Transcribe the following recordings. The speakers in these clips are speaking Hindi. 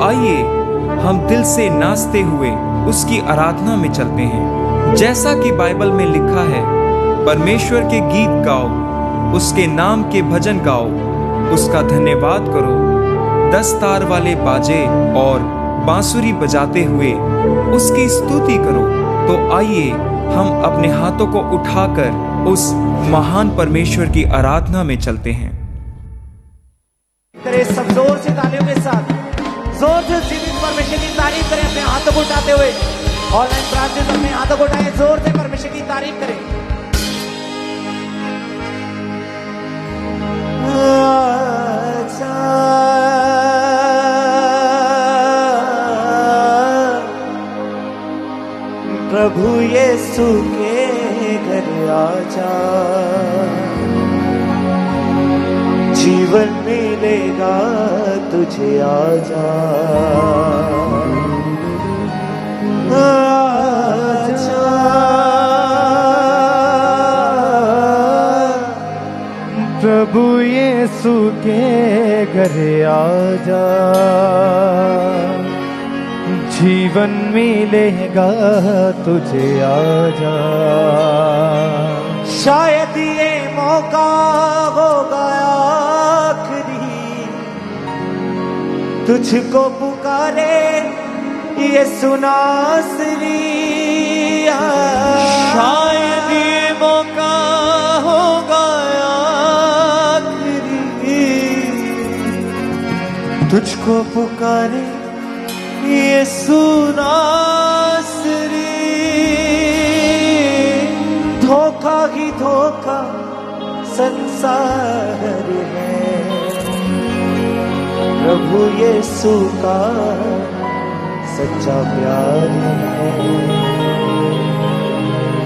आइए हम दिल से नाचते हुए उसकी आराधना में चलते हैं। जैसा कि बाइबल में लिखा है, परमेश्वर के गीत गाओ, उसके नाम के भजन गाओ, उसका धन्यवाद करो, 10 तार वाले बाजे और बांसुरी बजाते हुए उसकी स्तुति करो। तो आइए हम अपने हाथों को उठाकर उस महान परमेश्वर की आराधना में चलते हैं। सब जोर से तालियों के साथ जोर से जीवित परमेश्वर की तारीफ करें। अपने हाथों को उठाते हुए ऑनलाइन प्रार्थना अपने हाथों को उठाएं, जोर से परमेश्वर की तारीफ करें। प्रभु यीशु के घर आजा, जीवन मिलेगा तुझे आजा। आजा प्रभु यीशु के घर आजा, जीवन मिलेगा तुझे आजा। शायद ये मौका होगा आखिरी, तुझको पुकारे ये सुनासरी। शायद ये मौका होगा आखिरी, तुझको पुकारे ये सुनासरी। धोखा ही धोखा संसार है, प्रभु यीशु का सच्चा प्यार है।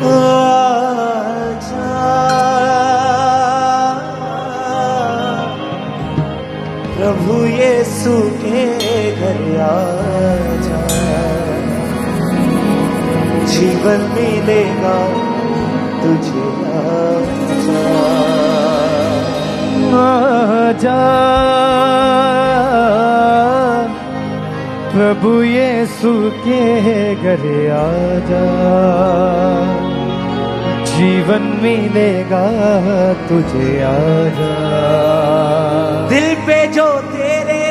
आजा प्रभु यीशु के घर आजा, जीवन मिलेगा तुझे आजा। आजा प्रभु यीशु के घर आजा, जीवन मिलेगा तुझे आजा। दिल पे जो तेरे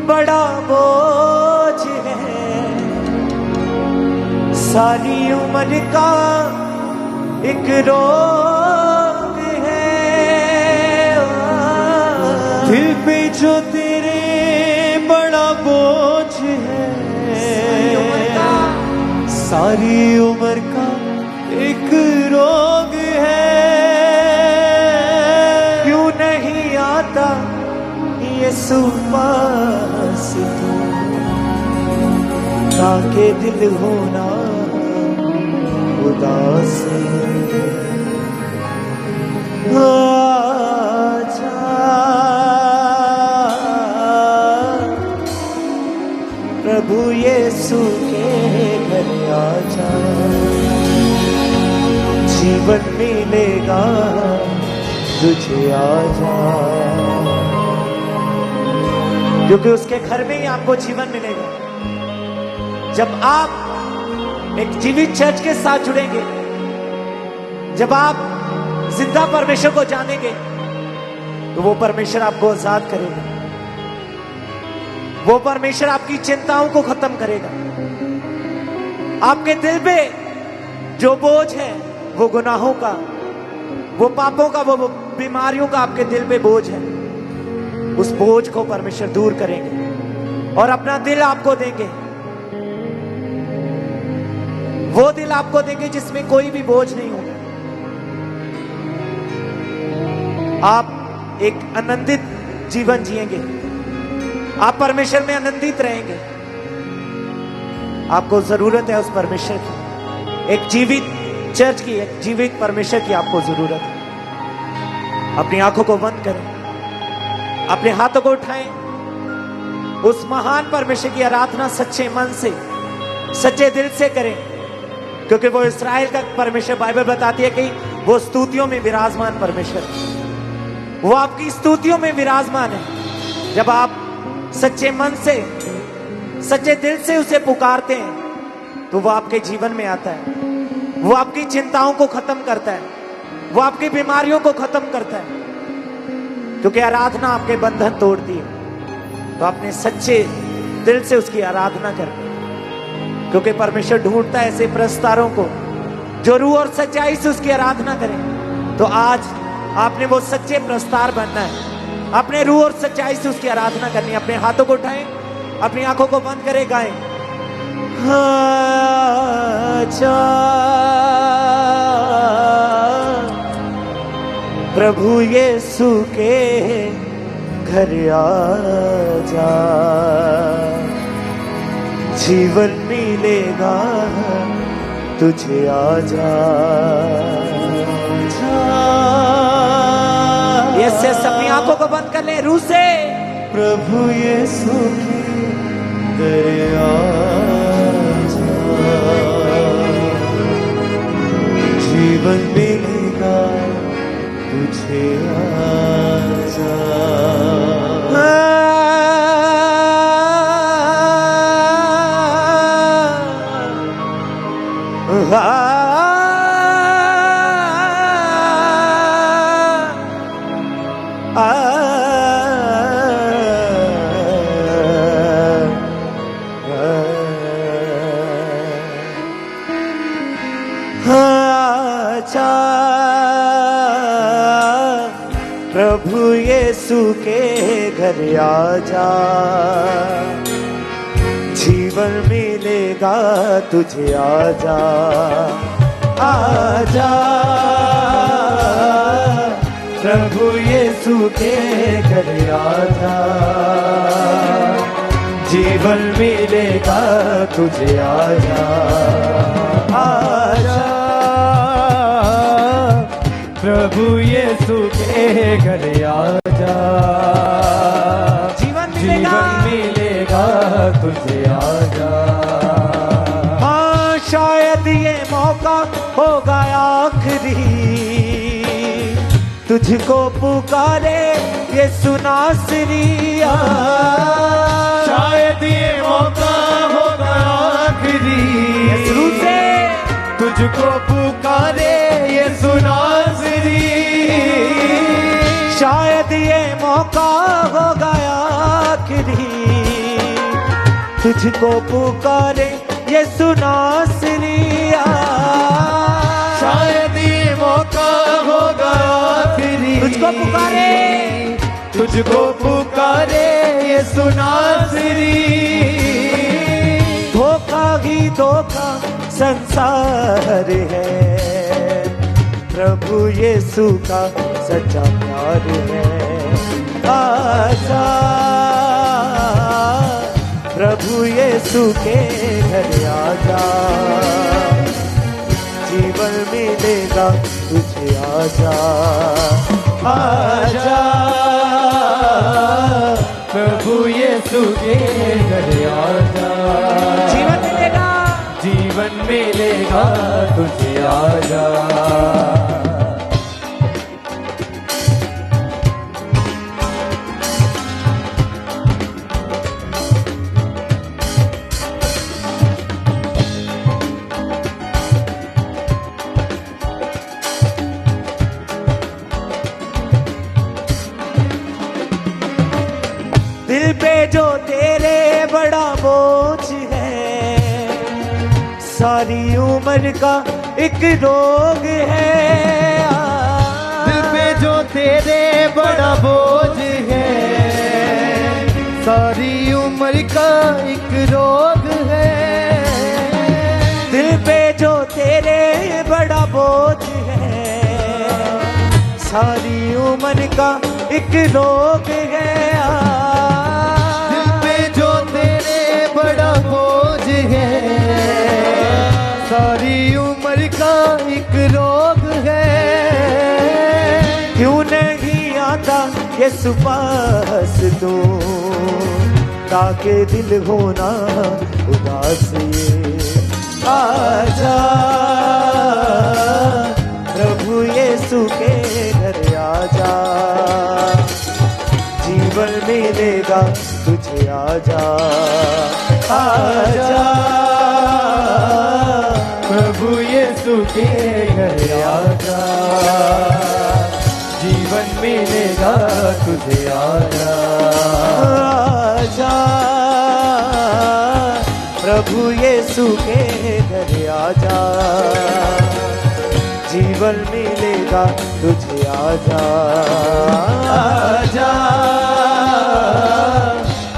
बड़ा बोझ है, सारी उम्र का एक रोग है। दिल पे जो तेरे बड़ा बोझ है, सारी उम्र का एक रोग है। क्यों नहीं आता यीशु पास तू, ताके दिल होना उदास। आजा प्रभु यीशु के घर आजा, जीवन मिलेगा तुझे आजा। क्योंकि उसके घर में ही आपको जीवन मिलेगा। जब आप एक जीवित चर्च के साथ जुड़ेंगे, जब आप जिंदा परमेश्वर को जानेंगे, तो वो परमेश्वर आपको आजाद करेगा। वो परमेश्वर आपकी चिंताओं को खत्म करेगा। आपके दिल पे जो बोझ है, वो गुनाहों का, वो पापों का, वो बीमारियों का आपके दिल पे बोझ है, उस बोझ को परमेश्वर दूर करेंगे और अपना दिल आपको देंगे। वो दिल आपको देंगे जिसमें कोई भी बोझ नहीं होगा। आप एक आनंदित जीवन जिएंगे, आप परमेश्वर में आनंदित रहेंगे। आपको जरूरत है उस परमेश्वर की, एक जीवित चर्च की, एक जीवित परमेश्वर की आपको जरूरत है। अपनी आंखों को बंद करें, अपने हाथों को उठाएं, उस महान परमेश्वर की आराधना सच्चे मन से, सच्चे दिल से करें। क्योंकि वो इस्राएल का परमेश्वर, बाइबल बताती है कि वो स्तुतियों में विराजमान परमेश्वर, वो आपकी स्तुतियों में विराजमान है। जब आप सच्चे मन से सच्चे दिल से उसे पुकारते हैं तो वो आपके जीवन में आता है, वो आपकी चिंताओं को खत्म करता है, वो आपकी बीमारियों को खत्म करता है, क्योंकि आराधना आपके बंधन तोड़ती है। तो आपने सच्चे दिल से उसकी आराधना करनी, क्योंकि परमेश्वर ढूंढता है ऐसे प्रस्तारों को जो रूह और सच्चाई से उसकी आराधना करें। तो आज आपने वो सच्चे प्रस्तार बनना है, अपने रूह और सच्चाई से उसकी आराधना करनी है। अपने हाथों को उठाएं, अपनी आंखों को बंद करें, गाएं। आजा प्रभु यीशु के घर आजा, जीवन मिलेगा तुझे, आजा। यस अपनी आंखों को बंद कर ले, रूह से। प्रभु यीशु के घर आजा, जीवन मिलेगा तुझे, आजा। प्रभु यीशु के घर आजा, जीवन मिलेगा तुझे, आजा। आजा प्रभु यीशु के घर आजा, जीवन मिलेगा तुझे, आजा। आजा प्रभु यीशु के घर आजा, जीवन मिलेगा तुझे, आजा। हाँ शायद ये मौका होगा आखिरी, तुझको पुकारे ये नासरी। शायद ये मौका होगा आखिरी, शुरू से तुझको पुकारे ये नासरी। शायद ये मौका होगा आखिरी, तुझको पुकारे ये नासरी। शायद ये मौका होगा आखिरी, तुझको पुकारे, तुझको पुकारे ये नासरी। धोखा ही धोखा संसार है, प्रभु यीशु का सच्चा प्यार है। आजा प्रभु यीशु के घर आजा, जीवन मिलेगा तुझे, आजा। आजा प्रभु यीशु के घर आजा, जीवन मिलेगा, जीवन मिलेगा तुझे, आजा। दिल पे जो तेरे बड़ा बोझ है, सारी उम्र का एक रोग है। दिल पे जो तेरे बड़ा बोझ है, सारी उम्र का एक रोग है। दिल पे जो तेरे बड़ा बोझ है, सारी उम्र का एक रोग है। दिल पे जो तेरे बड़ा बोझ है, सारी उम्र का एक रोग है। क्यों नहीं आता ये सुपास तू, ताकि दिल होना उदास ये। आजा प्रभु यीशु के घर आजा, जीवन मिलेगा तुझे आजा आजा प्रभु यीशु के घर आजा, जीवन मिलेगा तुझे आजा आजा प्रभु यीशु के घर आजा, जीवन मिलेगा तुझे आजा आजा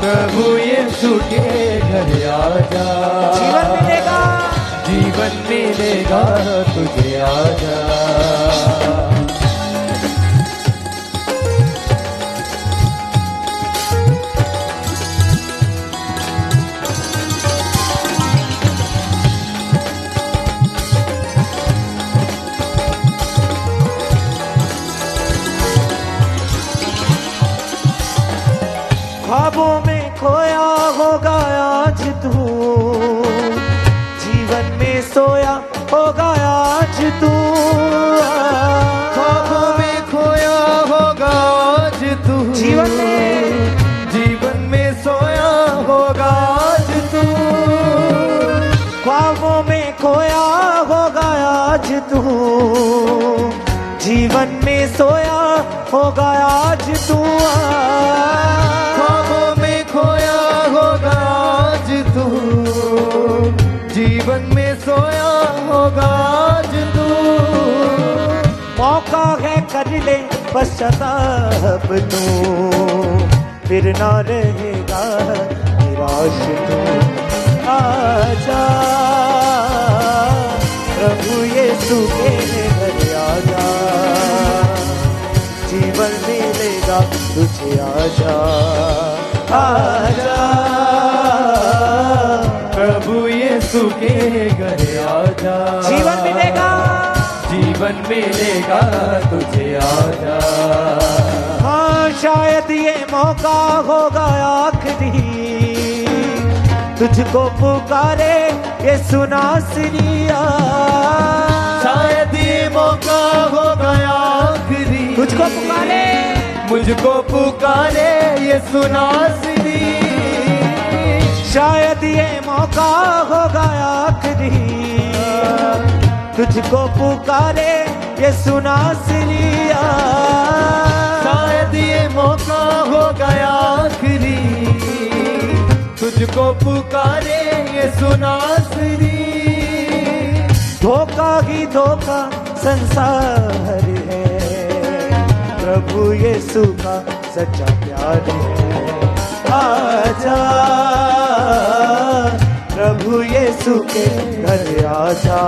प्रभु यीशु के घर आजा, जीवन मिलेगा जीवन मिलेगा तुझे आजा। ख्वाबों में खोया होगा आज तू, जीवन में सोया होगा आज तू, ख्वाबों में खोया होगा आज तू, जीवन में सोया होगा आज तू, ख्वाबों में खोया होगा आज तू, जीवन में सोया होगा आज तू, ख्वाबों में खोया होगा आज तू, जीवन में सोया होगा आज तू, मौका है कर ले पश्चाताप तू, फिर ना रहेगा निराश तू, आजा प्रभु यीशु के घर आजा, जीवन मिलेगा तुझे आजा आजा प्रभु यीशु के घर आजा, जीवन मिलेगा जीवन मिलेगा तुझे आजा। हाँ शायद ये मौका होगा आखिरी, तुझको पुकारे ये सुना सिरिया, शायद ये मौका होगा आखिरी, तुझको पुकारे मुझको पुकारे ये सुना सिरी, शायद ये मौका होगा आखिरी, तुझको पुकारे ये सुना सिरिया, शायद ये मौका होगा आखिरी, तुझको पुकारे ये सुना सिरी, धोखा ही धोखा संसार है, प्रभु यीशु का सच्चा प्यार है, आजा प्रभु यीशु के घर आजा,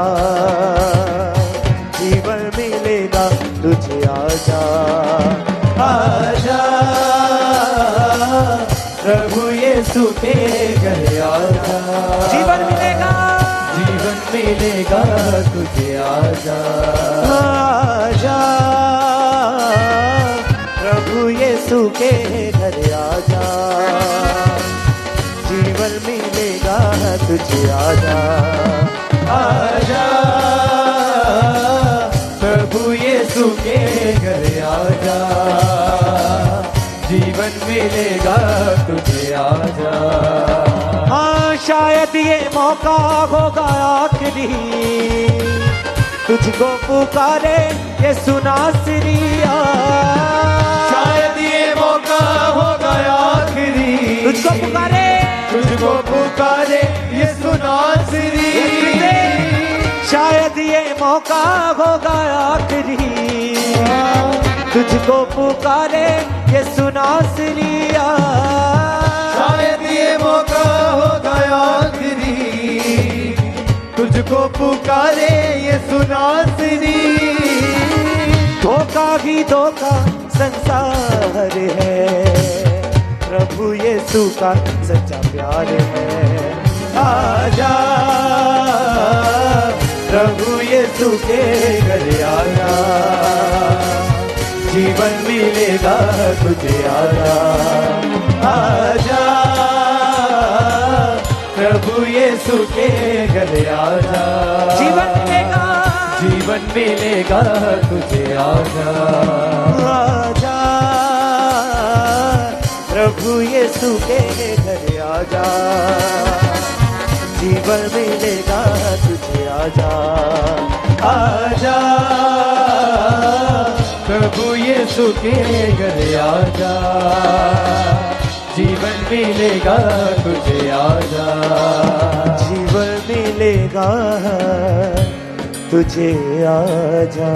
जीवन मिलेगा तुझे आजा आजा प्रभु यीशु के घर आजा, जीवन मिलेगा जीवन मिलेगा तुझे आजा आजा प्रभु यीशु के घर आजा, जीवन मिलेगा तुझे आजा आजा प्रभु यीशु के घर आजा, जीवन मिलेगा तुझे आजा। हाँ शायद ये मौका होगा आखिरी, तुझको पुकारे ये सुना सिरिया, शायद ये मौका होगा आखिरी, तुझको पुकारे तुझको पुकारे ये सुना सिरी, शायद ये मौका होगा आखिरी, तुझको पुकारे ये सुना सिरिया, शायद ये मौका होगा आखिरी, तुझको पुकारे ये सुना सिरी, धोखा ही धोखा संसार है, प्रभु यीशु का सच्चा प्यार है, आजा प्रभु यीशु के घर आजा, जीवन मिलेगा तुझे आजा आजा प्रभु यीशु के घर आजा, जीवन मिलेगा जीवन मिलेगा तुझे आजा आजा प्रभु यीशु यीशु के घर आजा, जीवन मिलेगा तुझे आजा, आजा प्रभु यीशु के घर आजा, जीवन मिलेगा तुझे आजा, जीवन मिलेगा तुझे आजा।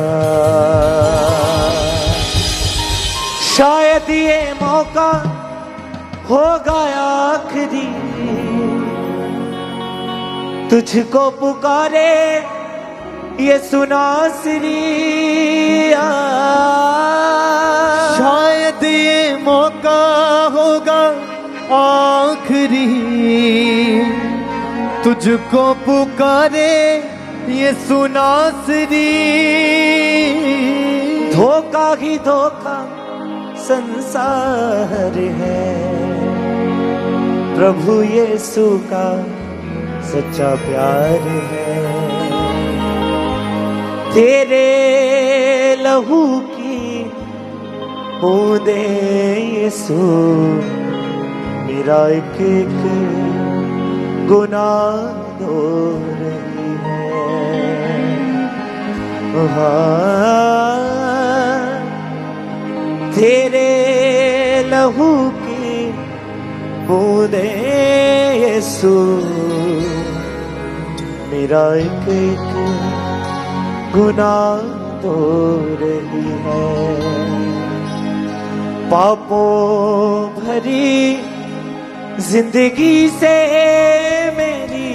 शायद ये मौका होगा आखिरी, तुझको पुकारे ये नासरी, शायद ये मौका होगा आखिरी, तुझको पुकारे ये नासरी। धोखा ही धोखा संसार है, प्रभु यीशु का सच्चा प्यार है। तेरे लहू की बूंदे यीशु मेरा एक एक गुनाह धो रही है। तेरे लहू की बूंदे यीशु मेरा एक एक गुनाह धो रही है। पापों भरी जिंदगी से मेरी,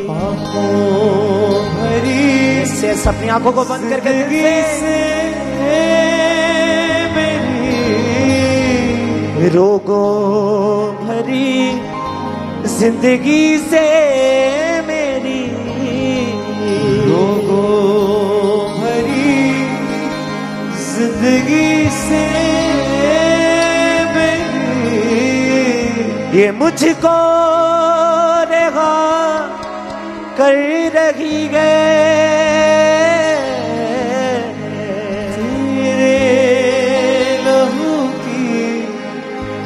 पापों भरी से अपनी आंखों को बंद करके जिंदगी से मेरी, रोगों भरी जिंदगी से मेरी, रोगों भरी जिंदगी से मेरी, ये मुझको रेहा कर रही है। तेरे लहू की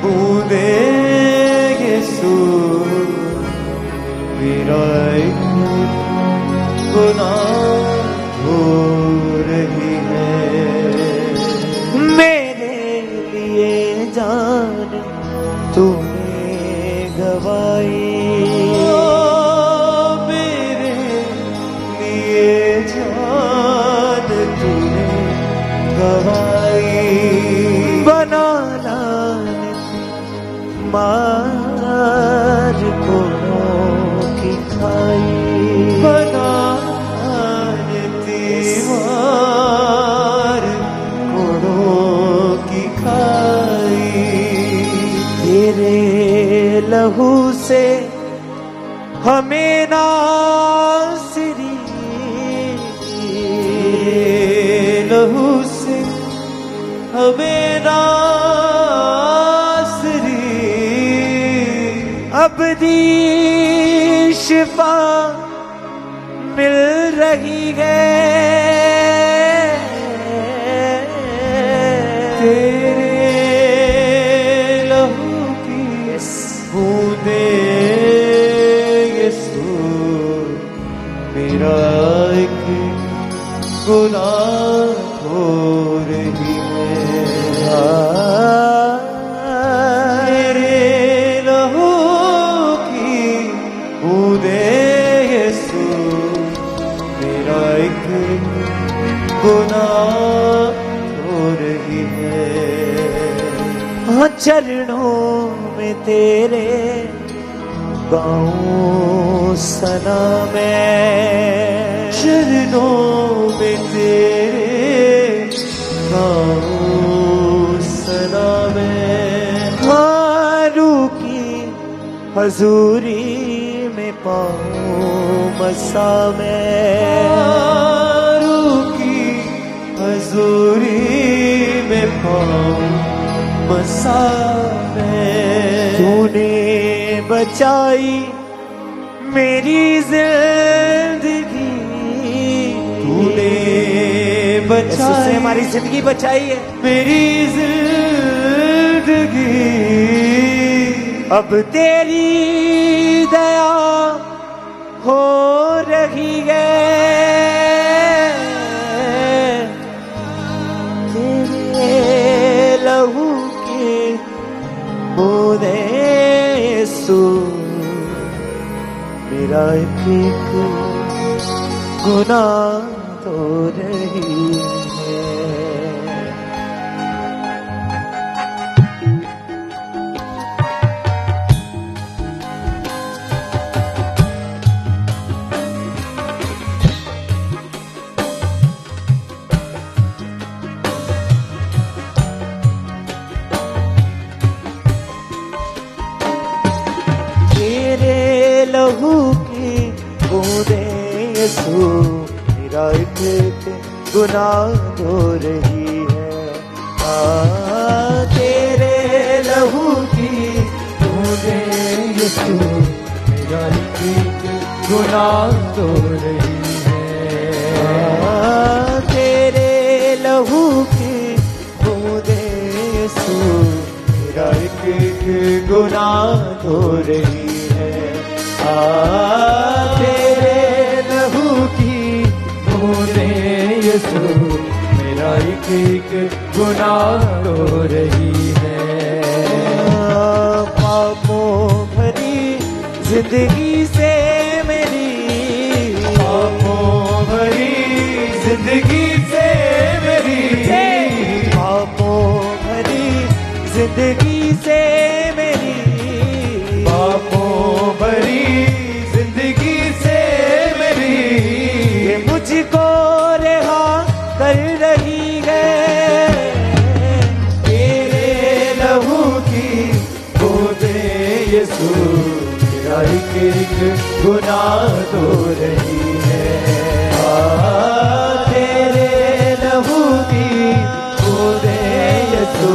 बूंदे यीशु मेरा एक गुनाह धो रही है। मेरे लिए जान तूने गवाई, मेरे लिए जान तूने गवाई, बना लाने मार को की खाई, बना दीवार कोड़ों की खाई। तेरे लहू से हमें नासरी, लहू से हमें नासरी, अब दी शिफा मिल रही है। तेरे लहू की बूंदे यीशु मेरा एक गुनाह हो रही है। तेरे लहू की बूंदे यीशु मेरा एक गुनाह हो रही है। हाँ, चरणों में तेरे गाऊं सना मैं, चरणों में तेरे गाऊं सना मैं, हारू की हजूरी में पाऊं मसा मैं, हारू की हजूरी में पाऊं मसा मैं। तूने बचाई मेरी जिंदगी, तूने यीशु से बचाई हमारी जिंदगी बचाई है। मेरी जिंदगी, जिंदगी अब तेरी दया हो रही है, तेरे लहू के बूंदे यीशु मेरा एक गुनाह धो रही है। तेरे लहू की बूंदे यीशु मेरा एक गुनाह धो रही है। तेरे लहू की बूंदे यीशु मेरा एक गुनाह धो रही है। तेरे लहू की बूंदे यीशु मेरा एक गुनाह धो रही है। तेरे लहू की बूंदे यीशु मेरा एक गुनाह धो रही है। पापों भरी जिंदगी से मेरी, पापों भरी जिंदगी से मेरी, पापों भरी जिंदगी से मेरी, पापों भरी जिंदगी से मेरी, ये मुझको रिहा कर रही है। तेरे लहू की बूंदे यीशु मेरा एक गुनाह धो रही है। तेरे लहू की बूंदे यीशु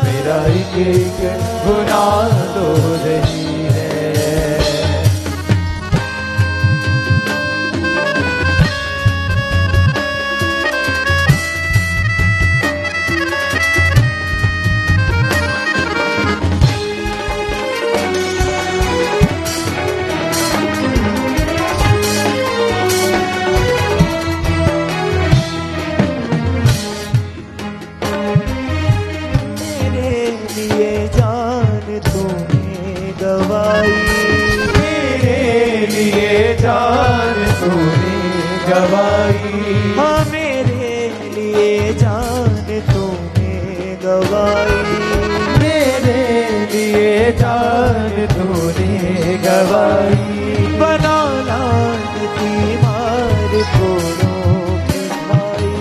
मेरा एक गुनाह धो रही है। मेरे लिए जान तूने गवाई, मेरे लिए जान तूने गवाई, हाँ मेरे लिए जान तूने गवाई। मेरे लिए जान तूने गवाई, बना लाल बीमार घोड़ों की खाई,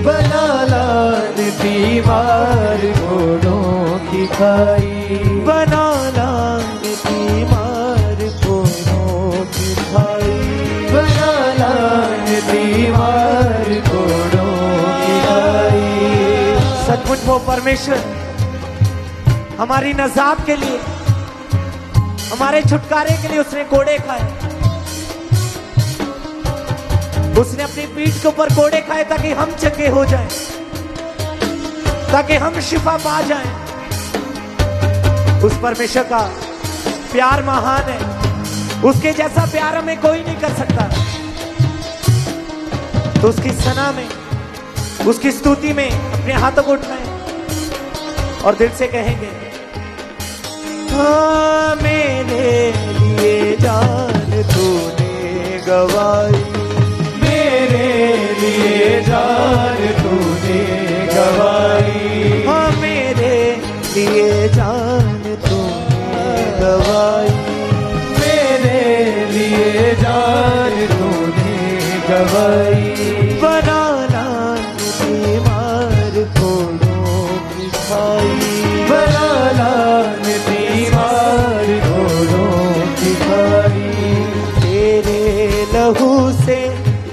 बना लाल बीमार घोड़ों की खाई, बना लाल बीमार घोड़ों की खाई। बना लाल बीमार घोड़ों की खाई। सचमुच वो परमेश्वर हमारी नजात के लिए, हमारे छुटकारे के लिए उसने कोड़े खाए। उसने अपनी पीठ के ऊपर कोड़े खाए ताकि हम चंगे हो जाएं, ताकि हम शिफा पा जाएं। उस परमेश्वर का प्यार महान है, उसके जैसा प्यार हमें कोई नहीं कर सकता। तो उसकी सना में, उसकी स्तुति में अपने हाथों को उठाएं और दिल से कहेंगे, हाँ मेरे लिए जान तूने गवाई, मेरे लिए जान तूने गवाई, हाँ मेरे लिए जान तूने गवाई। मेरे लिए जान तूने गवाई, बना लाल बीमार घोड़ों की खाई, बना लाल बीमार घोड़ों की खाई। तेरे लहू से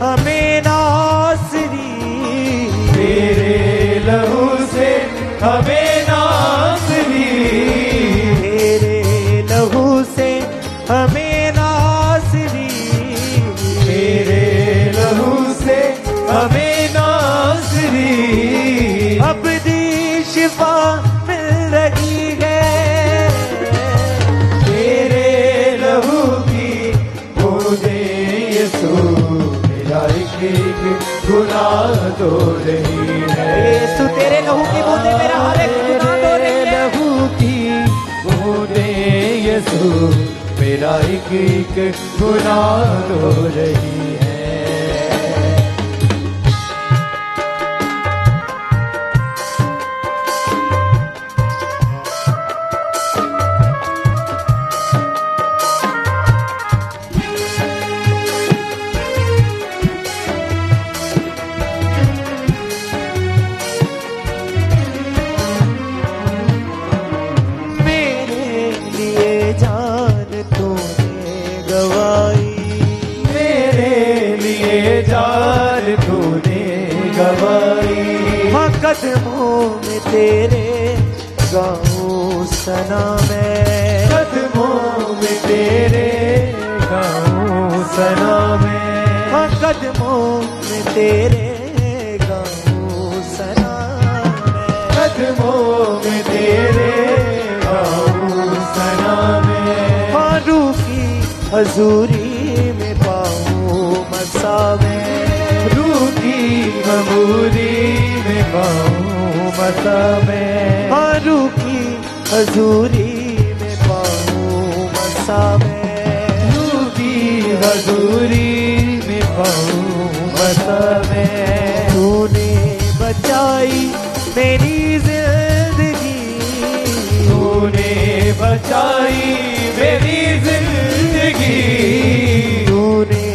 हमें नासरी, तेरे लहू से हमें नासरी, तेरे लहू से हमें नासरी, तेरे लहू से हमें नासरी। अब दी शिफा मिल रही धो रही है। यीशु तेरे लहू की बूंदे मेरा हर एक गुनाह धो रही है। लहू की बूंदे यीशु मेरा एक एक गुनाह धो रही है। कदमों में तेरे गाऊं सना मैं, कदमों में तेरे गाऊं सना मैं, हाँ कदमों में तेरे गाऊं सना मैं, कदमों में तेरे गाऊं सना मैं, हाँ रूह की हजूरी में पाऊं मसा मैं, रूह की हजूरी में पाऊं मसा मैं, हाँ रूह की हजूरी में पाऊं मसा मैं, रूह की हजूरी में पाऊं मसा मैं। तूने बचाई मेरी जिंदगी, तूने बचाई मेरी जिंदगी, तूने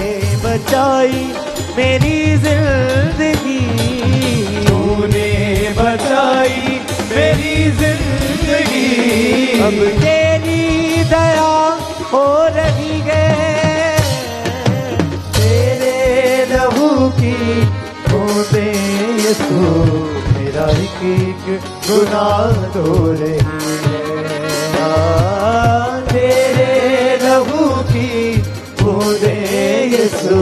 बचाई मेरी जिंदगी, तूने बचाई मेरी जिंदगी। अब तेरी दया हो रही है, तेरे लहू की बूंदे यीशु मेरा एक एक गुनाह धो रही है। तेरे लहू की बूंदे यीशु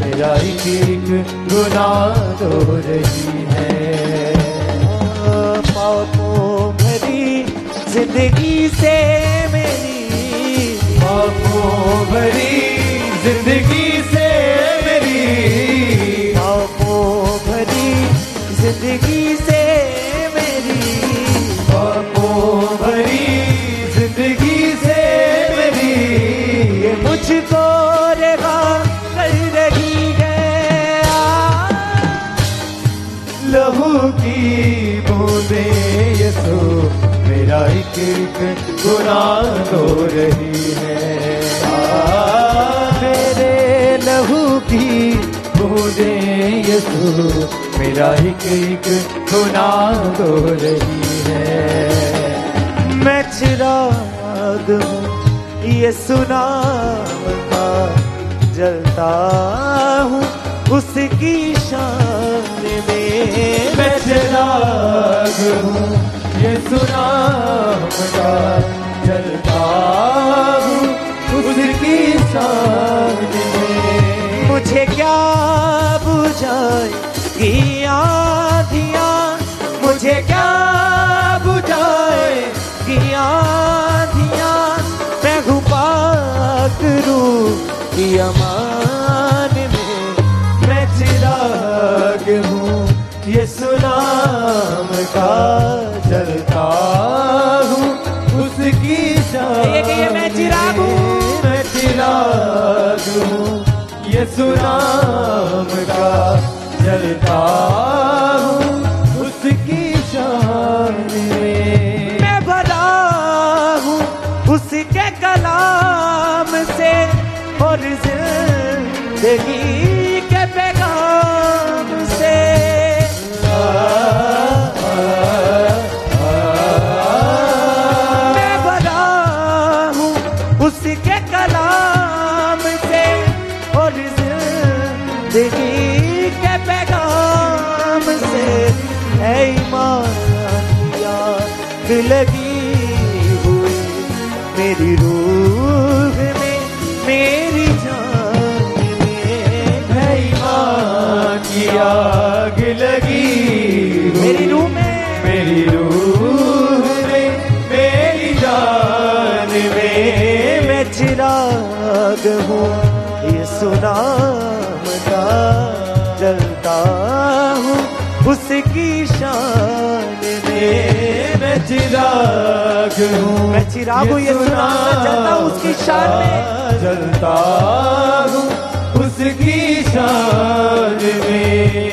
मेरा एक एक गुनाह धो रही है। पापों भरी जिंदगी से मेरी, पापों भरी जिंदगी से मेरी, पापों भरी जिंदगी से मेरी, पापों भरी जिंदगी से मेरी, ये मुझको रेगा कर रही है। लहू की बूंदे यीशु मेरा एक एक गुनाह धो रही है। मेरे लहू की बूंदे यीशु मेरा एक एक गुनाह धो रही है। मैं चिराग हूँ यीशु नाम का, जलता हूँ उसकी शान में। मैं चिराग हूँ यीशु नाम का, जलता हूँ उसकी शान में। मुझे क्या बुझाएगी आँधियाँ, मुझे क्या बुझाएगी आँधियाँ, मैं हूँ पाक रूह की अमान में। मैं चिराग हूँ यीशु नाम का, जलता हूँ उसकी शान मैं चिराग हूँ, मैं चिराग हूँ यीशु नाम का, जलता हूँ उसकी शान में। मैं भरा हूँ उसके कलाम से और जिंदगी के पैगाम से। मैं भरा हूँ उसके कलाम से और जिंदगी के पैगाम से। ऐ ईमान याद लगी हुई मेरी रूह में, मेरी जान में। है ईमान की आग लगी मेरी रूह में, मेरी रूह में, मेरी जान में। मैं चिराग हूँ यीशु नाम का, जलता हूँ उसकी शान में। मैं चिराग हूँ, मैं चिराग हूँ, ये सुना जलता हूँ उसकी शान में। जलता हूँ उसकी शान में।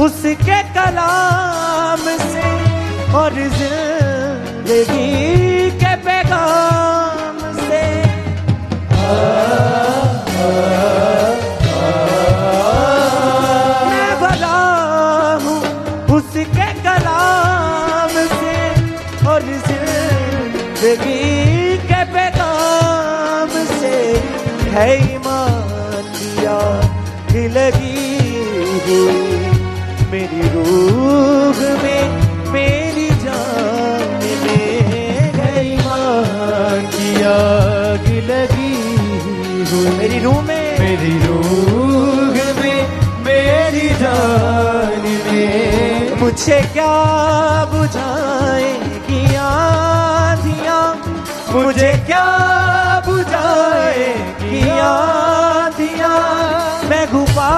उसके कलाम से और जिंदगी के पैगाम से। मैं भला हूँ उसके कलाम से और जिंदगी के पैगाम से। है ईमान दिया लगी हुई मेरी रूह में, मेरी जान में। है ईमान की आग लगी हुई मेरी रूह में, मेरी रूह में, मेरी जान में। मुझे क्या बुझाएगी आँधियाँ, मुझे क्या बुझाएगी आँधियाँ। मैं घुपा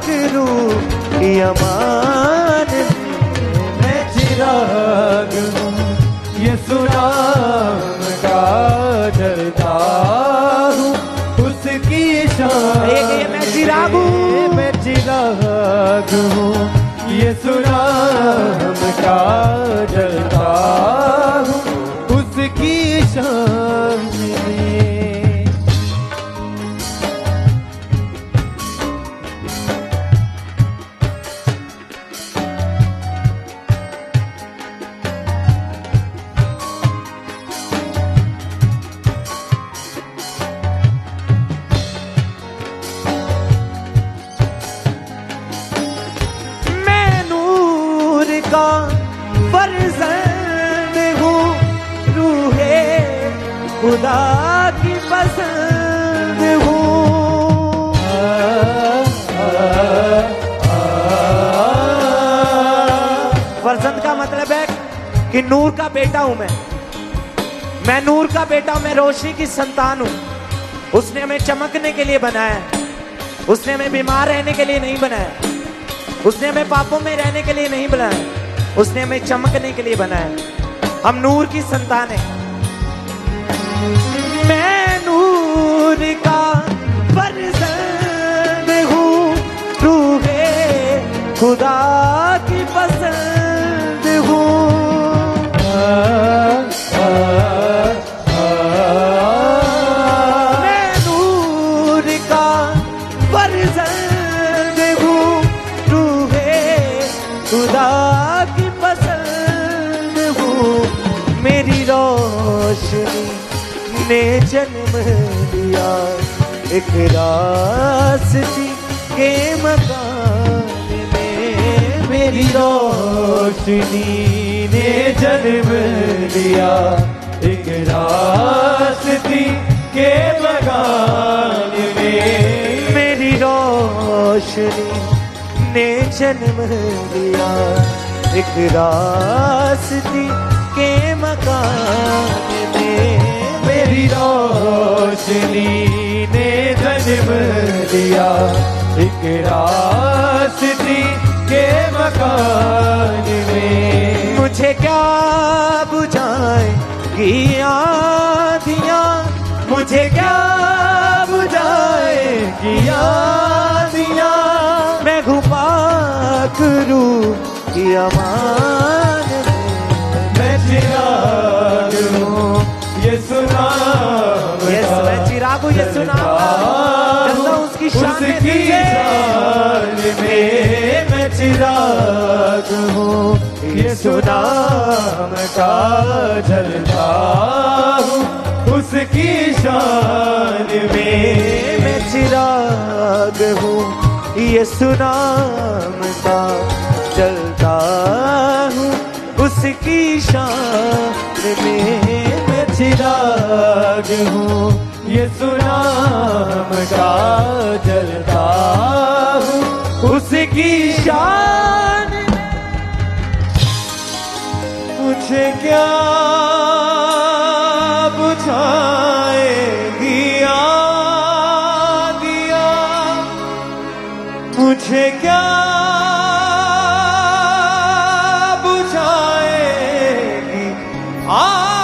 करूँ अमान। मैं चिराग हूँ, ये सुनाम का जलता हूँ उसकी शान। मैं चिराग हूँ, मैं चिराग हूँ, ये सुनाम का जलता हूँ उसकी शान में। खुदा की पसंद हूँ। फर्जंद का मतलब है कि नूर का बेटा हूं मैं नूर का बेटा हूं, मैं रोशनी की संतान हूं। उसने हमें चमकने के लिए बनाया है, उसने हमें बीमार रहने के लिए नहीं बनाया, उसने हमें पापों में रहने के लिए नहीं बनाया, उसने हमें चमकने के लिए बनाया। हम नूर की संतान हैं। मैं नूर का फर्जंद हूँ, रूहे खुदा की पसंद हूँ। मैं नूर का फर्जंद हूँ, रूहे खुदा की पसंद हूँ। मेरी रोशनी ने जन्म लिया एक रास्ती के मकान में। मेरी रोशनी ने जन्म लिया एक रास्ती के मकान में। मेरी रोशनी ने जन्म लिया एक रास्ती के मकान में। मेरी रोशनी ने जन्म लिया एक रास्ती के मकान में। मुझे क्या बुझाएगी आँधियाँ, मुझे क्या बुझाएगी आँधियाँ। मैं घुमा करूँ कि अमान में। मैं चिराग हूँ, ये सुना मैं चिराग हूँ, ये सुना जलता हूँ उसकी शान में। मैं चिराग हूँ, ये सुनाम का जलता हूँ उसकी शान में। मैं चिराग हूँ, ये सुनाम का जलता हूँ उसकी शान में। मैं चिराग हूँ, यीशु नाम का जलता हूँ, उसकी शान मुझे क्या बुझाएगी आदिया, मुझे क्या बुझाएगी आदिया।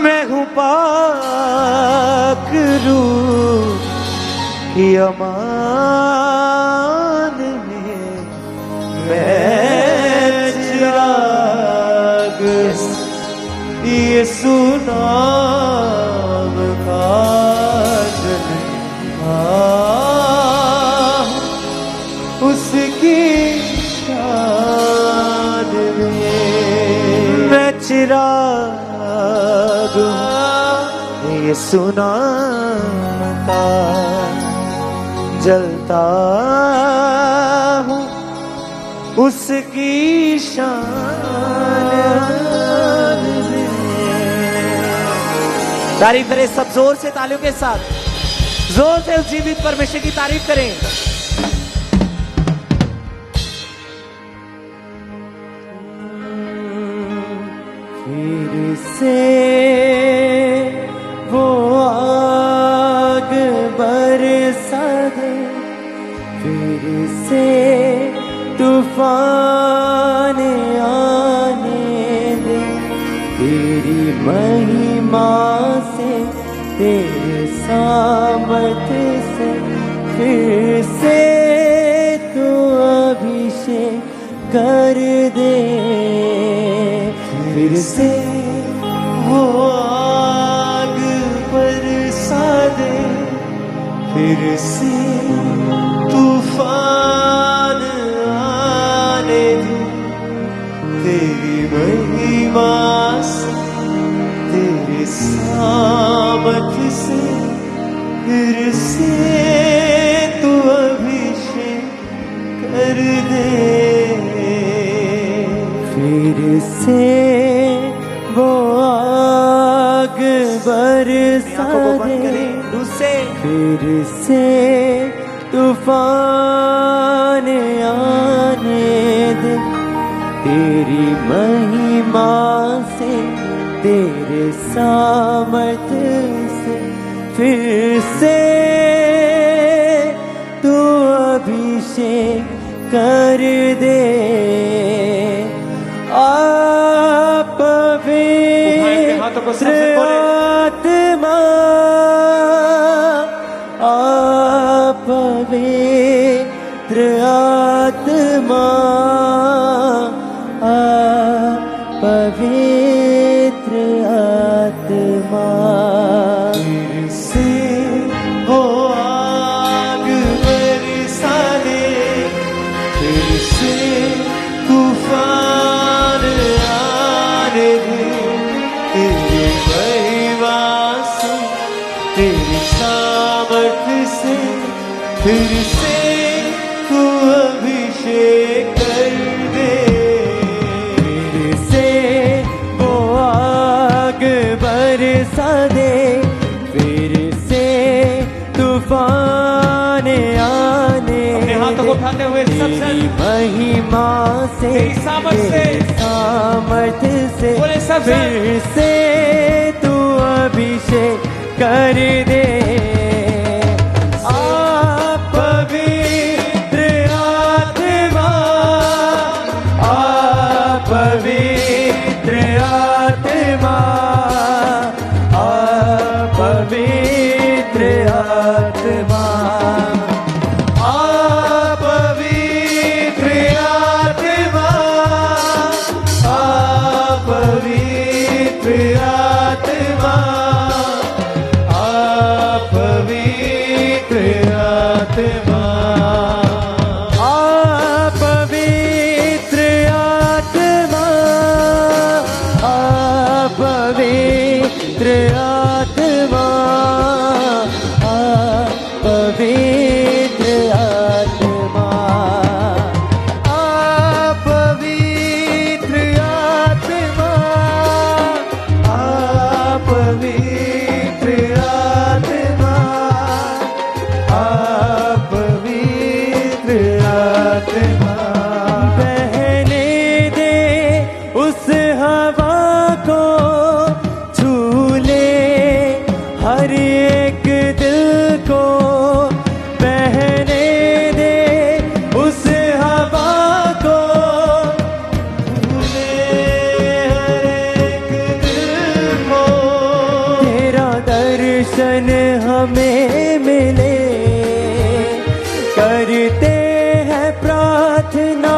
मैं हूँ पाक रूह की अमान में, मैं चिराग यीशु नाम का जलता हूँ, उसकी शान में। मैं चिराग हूँ, यीशु नाम का जलता हूँ, उसकी शान में। तारीफ करें सब जोर से, तालियों के साथ जोर से उस जीवित परमेश्वर की तारीफ करें। फिर से वो आग बरसा दे, फिर से तूफान आने दे, तेरी महिमा से, तेरे सामर्थ से, फिर से तू अभिषेक कर दे। फिर से वो आग बरसा दे, फिर से तूफान आने दे, तेरी महिमा से, तेरे सामर्थ से, फिर से तू अभिषेक कर दे। फिर से वो आग बरसा दे, फिर से तूफान आने दे, तेरी महिमा से, तेरे सामर्थ से, फिर से तू अभिषेक कर दे। आप पवित्र आत्मा, आप पवित्र आत्मा, आप पवित्र आत्मा। फिर से वो आग बरसा दे, फिर से तूफान आने दे, तेरी महिमा से, तेरी सामर्थ से, फिर से तू अभिषेक कर दे। फिर से वो आग बरसा दे, फिर से तूफान आने अपने हाथों को उठाते हुए सबसे तेरी महिमा से, तेरी सामर्थ से, तेरे सामर्थ से, बोले सबसे फिर से तू अभिषेक कर दे। आप पवित्र आत्मा, आप पवित्र आत्मा, आप पवित्र आत्मा, आप पवित्र आत्मा, आप पवित्र आत्मा, आप करते हैं प्रार्थना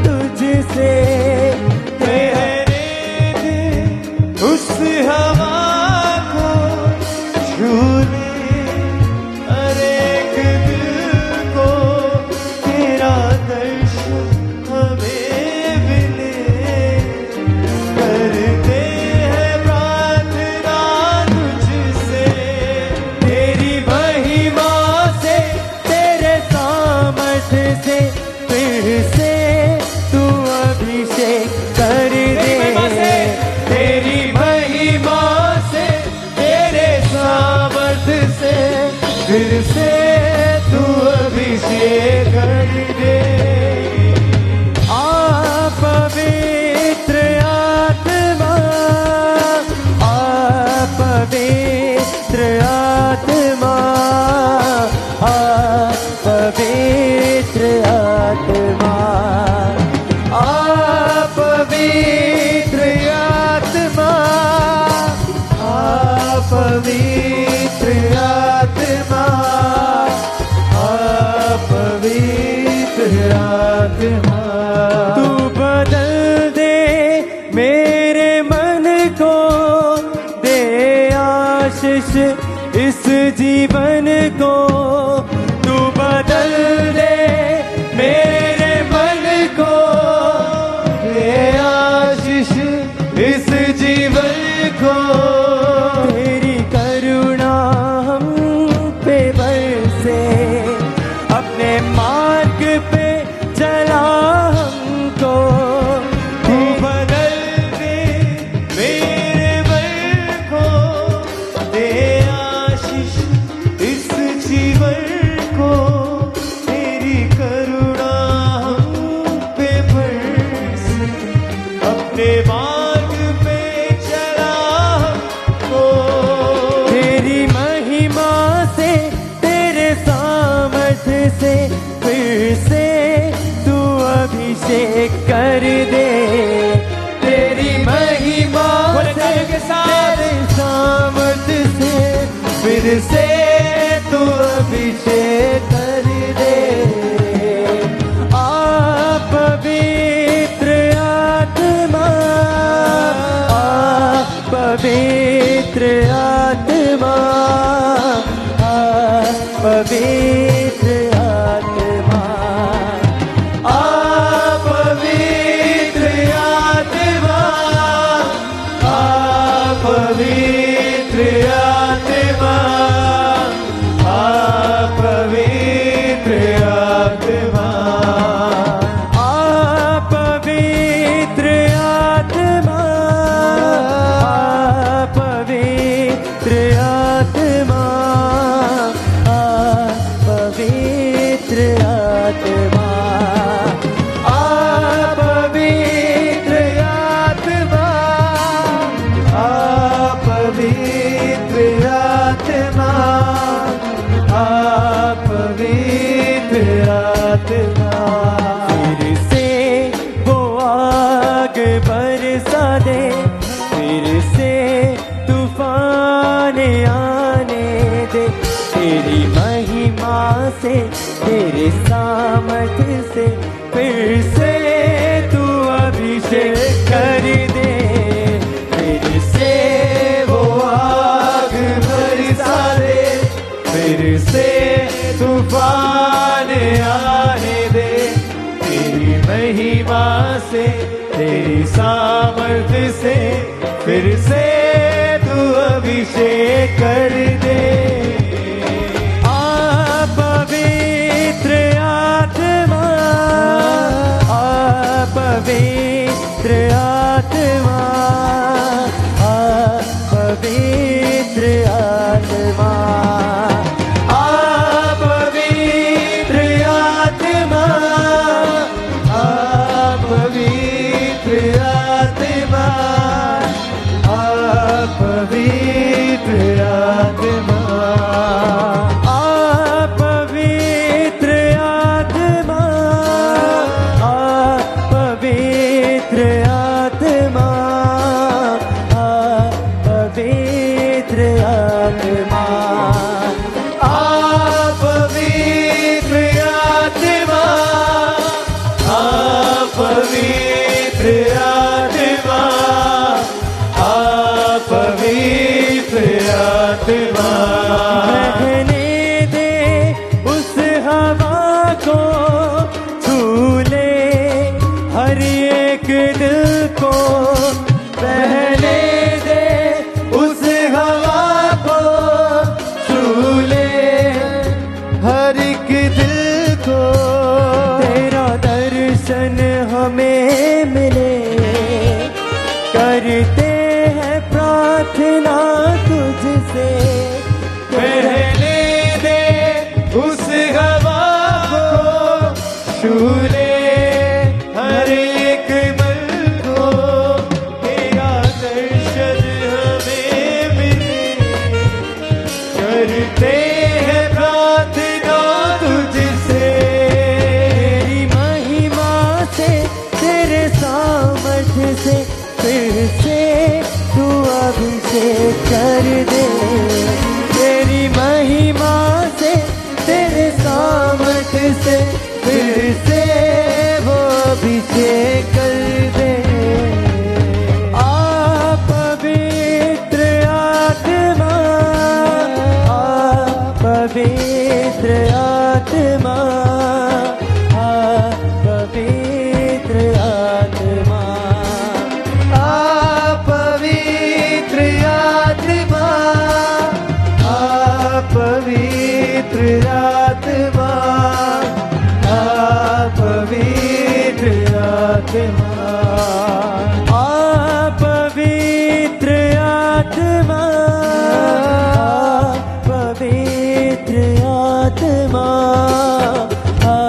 तुझसे। मेरे दिल उस हवा को छू ले, हर एक दिल को तेरा दर्शन हमें मिले। करते हैं प्रार्थना तुझसे, तेरी महिमा से, तेरे सामर्थ्य से, फिर से तू अभिषेक कर दे। तेरी महिमा से, तेरे सामर्थ्य से, फिर से तू अभिषेक कर दे। आ पवित्र आत्मा, आ पवित्र आत्मा, आ पवित्र आत्मा, आ पवित्र आत्मा, आ पवित्र आत्मा, आ पवित्र आत्मा। तू बदल दे मेरे मन को, दे आशीष इस जीवन को। तू बदल दे मेरे मन को, दे आशीष इस जीवन को। तेरी करुणा हम पे बरसे, अपने मार्ग पे चला हमको। तू बदल दे मेरे मन को, दे आशीष इस जीवन को। तेरी करुणा हम पे बरसे, अपने मार्ग पे चला हमको। तेरी महिमा से, तेरे सामर्थ्य से, फिर से तू अभिषेक कर दे। तेरी महिमा से, तेरे सामर्थ्य से, फिर से तू अभिषेक कर दे। आ पवित्र आत्मा, आ पवित्र आत्मा, आ पवित्र आत्मा, आ पवित्र आत्मा, आ पवित्र आत्मा, आ पवित्र आत्मा, आ पवित्र आत्मा, आ पवित्र आत्मा, आ पवित्र आत्मा, आ पवित्र आत्मा, आ पवित्र आत्मा, आ पवित्र आत्मा। फिर से वो आग बरसा दे, फिर से तूफान आने दे। तेरी महिमा से, तेरे सामर्थ्य से, फिर से तू अभिषेक कर दे। फिर से वो आग बरसा दे, फिर से तूफान आने दे। तेरी महिमा से, तेरी सामर्थ्य से, फिर से तू अभिषेक कर दे। आ पवित्र आत्मा, आ पवित्र आत्मा, आ पवित्र आत्मा, आ पवित्र आत्मा, आ पवित्र आत्मा, आ पवित्र आत्मा, आ पवित्र आत्मा, आ पवित्र आत्मा। को, तेरा दर्शन हमें मिले, करते हैं प्रार्थना तुझसे। पहले दे उस हवा को, छू ले हर एक मन को, तेरा दर्शन हमें मिले, करते हैं प्रार्थना तुझसे। तेरी महिमा से, तेरे सामर्थ्य से, फिर से तू अभिषेक कर दे। तेरी महिमा से, तेरे सामर्थ्य से, फिर से वो अभिषेक कर दे। आ पवित्र आत्मा, आ पवित्र आत्मा, आ पवित्र आत्मा, आ पवित्र आत्मा, आ पवित्र आत्मा, आ पवित्र आत्मा, आ पवित्र आत्मा, आ पवित्र आत्मा, आ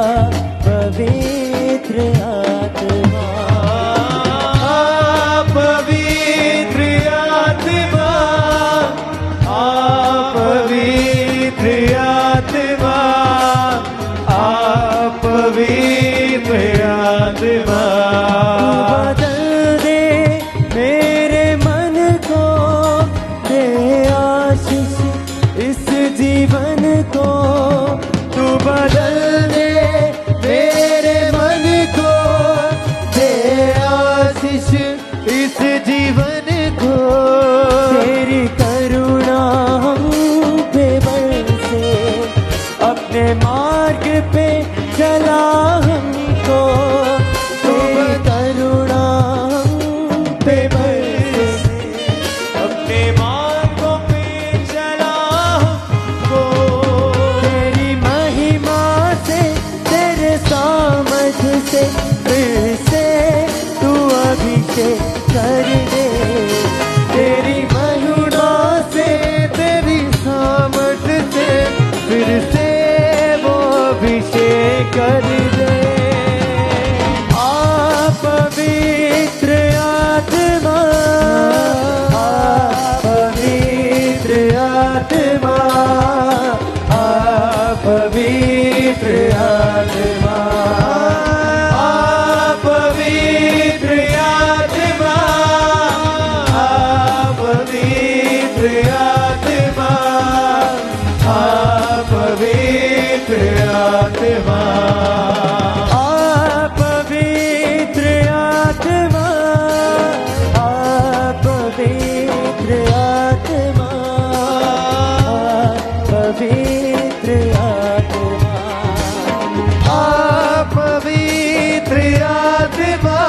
पवित्र आत्मा, आ पवित्र आत्मा, आ पवित्र आत्मा, आ पवित्र आत्मा। बदल दे मेरे मन को, दे आशीष इस जीवन को, तू बदल दे मेरे मन को, दे आशीष इस जीवन को। तेरी करुणा हम पे बरसे, अपने मार्ग पे चला हमको, तेरी करुणा हम पे बरसे, अपने मार्गों पे चला हमको। तेरी महिमा से, तेरे सामर्थ्य से, फिर से तू अभिषेक कर दे। तेरी महिमा से, तेरी सामर्थ्य से, फिर से वो अभिषेक कर दे। आ पवित्र आत्मा, आ पवित्र आत्मा, आ पवित्र आत्मा, आ पवित्र आत्मा, आ पवित्र आत्मा, आ पवित्र आत्मा, आ पवित्र आत्मा, आ पवित्र आत्मा, आ पवित्र आत्मा, आ पवित्र आत्मा,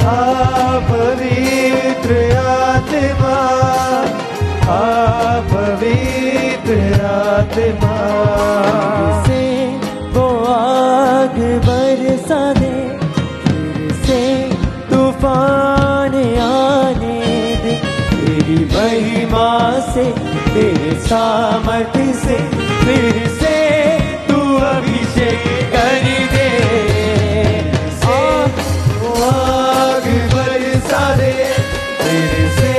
आ पवित्र आत्मा, आ पवित्र आत्मा। से वो आग बरसा दे, फिर से तूफान आने दे। तेरी महिमा से, तेरे सामर्थ्य से, फिर से तू अभिषेक कर दे। वो आग बरसा दे, फिर से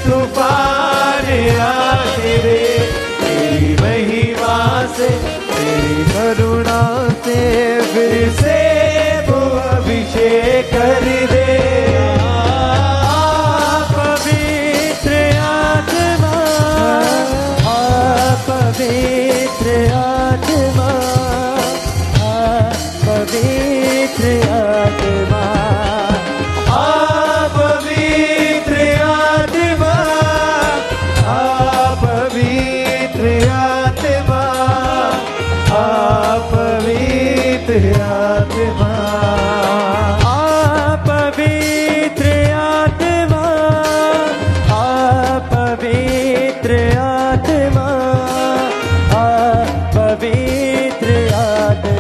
तूफान आने दे। तेरी महिमा से, तेरी करुणा से, फिर से वो अभिषेक कर दे। आ पवित्र आत्मा, आ पवित्र आत्मा, आ पवित्र आत्मा, आ पवित्र आत्मा, आ पवित्र आत्मा, आ पवित्र आत्मा, आ पवित्र आत्मा, आ पवित्र आत्मा, आ पवित्र आत्मा।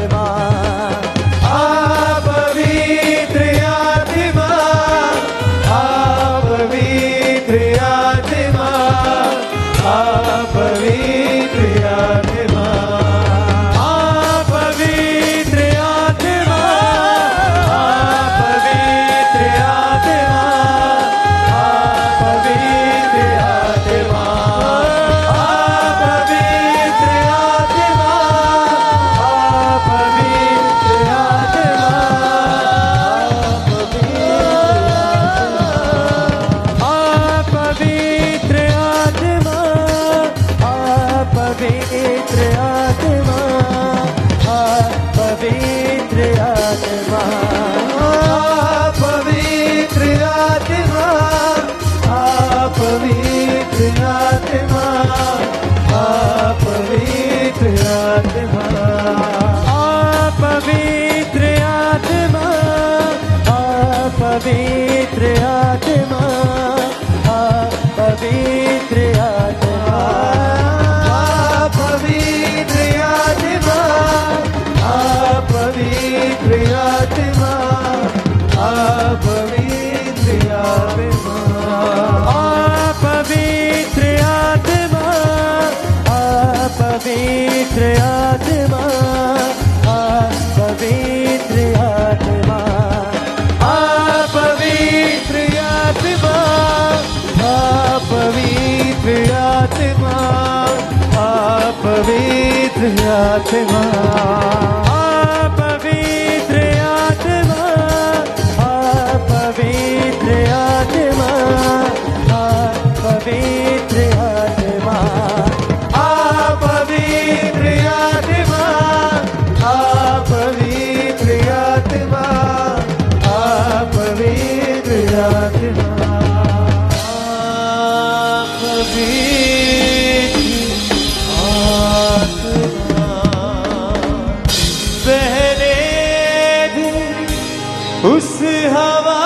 बहने दे उस हवा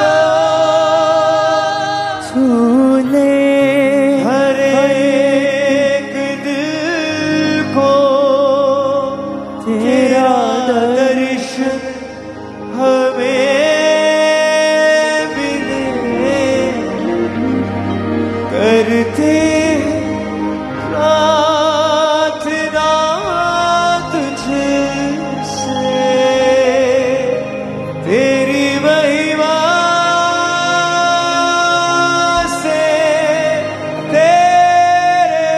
को, छूने हर एक दिल को तेरा दर्शन हमें मिले, करते प्रार्थना तुझसे, तेरी महिमा से, तेरे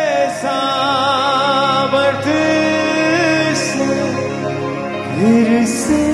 सामर्थ्य से फिर से